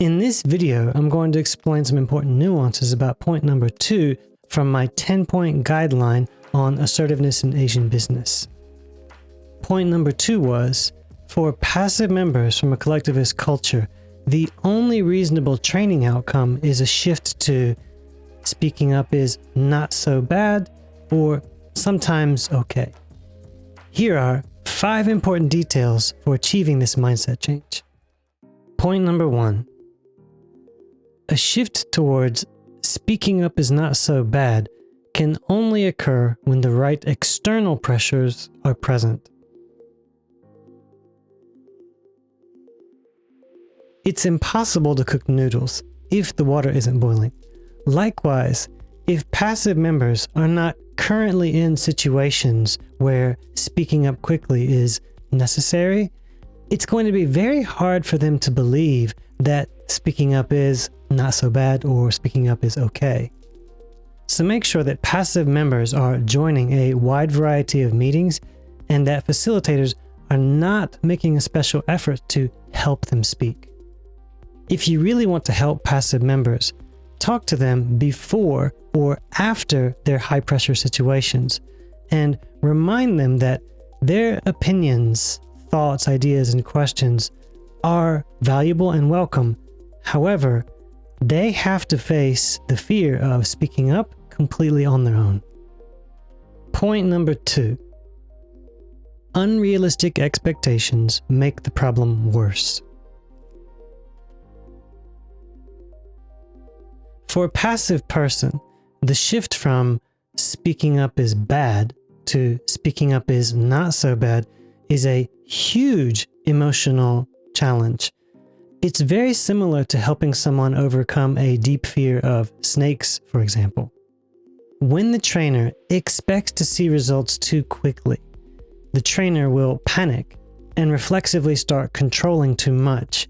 In this video, I'm going to explain some important nuances about point number 2 from my 10-point guideline on assertiveness in Asian business. Point number 2 was, for passive members from a collectivist culture, the only reasonable training outcome is a shift to speaking up is not so bad or sometimes okay. Here are 5 important details for achieving this mindset change. Point number 1. A shift towards speaking up is not so bad can only occur when the right external pressures are present. It's impossible to cook noodles if the water isn't boiling. Likewise, if passive members are not currently in situations where speaking up quickly is necessary, it's going to be very hard for them to believe that speaking up is not so bad or speaking up is okay. So make sure that passive members are joining a wide variety of meetings and that facilitators are not making a special effort to help them speak. If you really want to help passive members, talk to them before or after their high-pressure situations and remind them that their opinions, thoughts, ideas, and questions are valuable and welcome. However, they have to face the fear of speaking up completely on their own. Point number 2. Unrealistic expectations make the problem worse. For a passive person, the shift from speaking up is bad to speaking up is not so bad is a huge emotional challenge. It's very similar to helping someone overcome a deep fear of snakes, for example. When the trainer expects to see results too quickly, the trainer will panic and reflexively start controlling too much,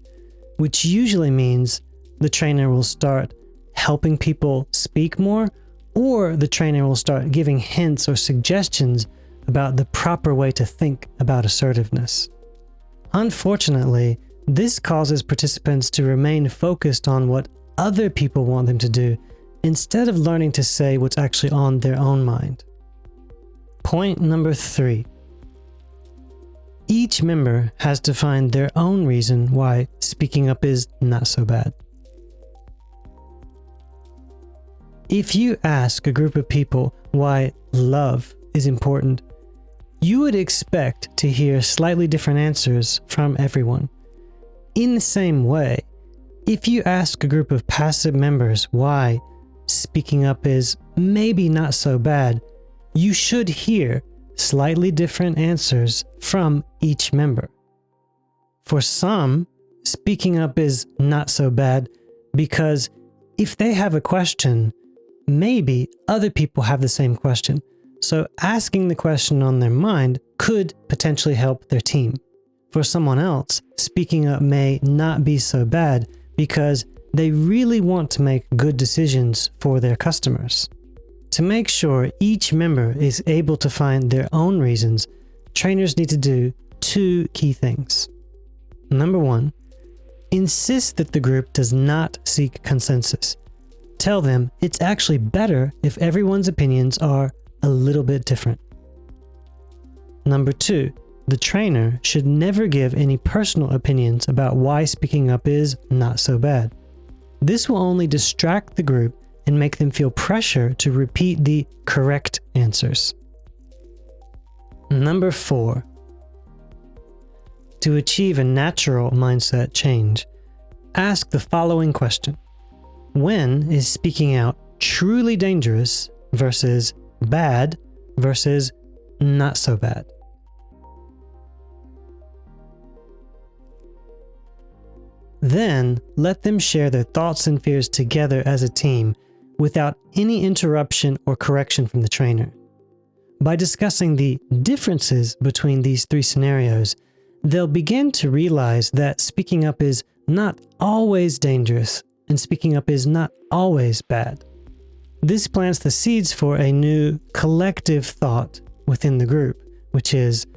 which usually means the trainer will start helping people speak more, or the trainer will start giving hints or suggestions about the proper way to think about assertiveness. Unfortunately, this causes participants to remain focused on what other people want them to do instead of learning to say what's actually on their own mind. Point number 3. Each member has to find their own reason why speaking up is not so bad. If you ask a group of people why love is important, you would expect to hear slightly different answers from everyone. In the same way, if you ask a group of passive members why speaking up is maybe not so bad, you should hear slightly different answers from each member. For some, speaking up is not so bad because if they have a question, maybe other people have the same question. So asking the question on their mind could potentially help their team. For someone else, speaking up may not be so bad because they really want to make good decisions for their customers. To make sure each member is able to find their own reasons, trainers need to do 2 key things. Number 1, insist that the group does not seek consensus. Tell them it's actually better if everyone's opinions are a little bit different. Number 2, the trainer should never give any personal opinions about why speaking up is not so bad. This will only distract the group and make them feel pressure to repeat the correct answers. Number 4, to achieve a natural mindset change, ask the following question. When is speaking out truly dangerous versus bad versus not so bad? Then let them share their thoughts and fears together as a team without any interruption or correction from the trainer. By discussing the differences between these 3 scenarios, they'll begin to realize that speaking up is not always dangerous and speaking up is not always bad. This plants the seeds for a new collective thought within the group, which is,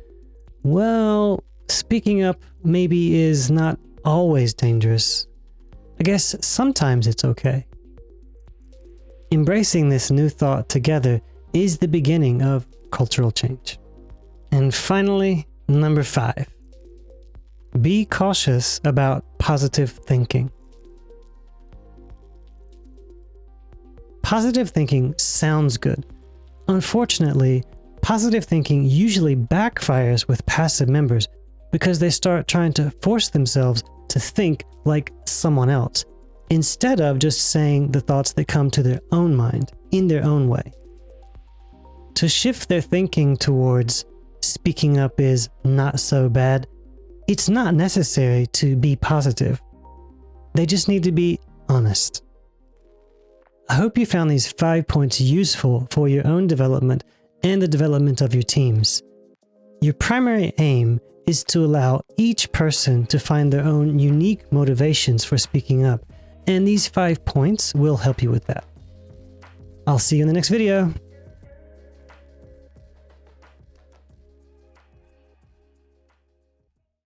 well, speaking up maybe is not always dangerous, I guess sometimes it's okay. Embracing this new thought together is the beginning of cultural change. And finally, number 5. Be cautious about positive thinking. Positive thinking sounds good. Unfortunately, positive thinking usually backfires with passive members because they start trying to force themselves to think like someone else, instead of just saying the thoughts that come to their own mind in their own way. To shift their thinking towards speaking up is not so bad, it's not necessary to be positive. They just need to be honest. I hope you found these 5 points useful for your own development and the development of your teams. Your primary aim is to allow each person to find their own unique motivations for speaking up, and these 5 points will help you with that. I'll see you in the next video.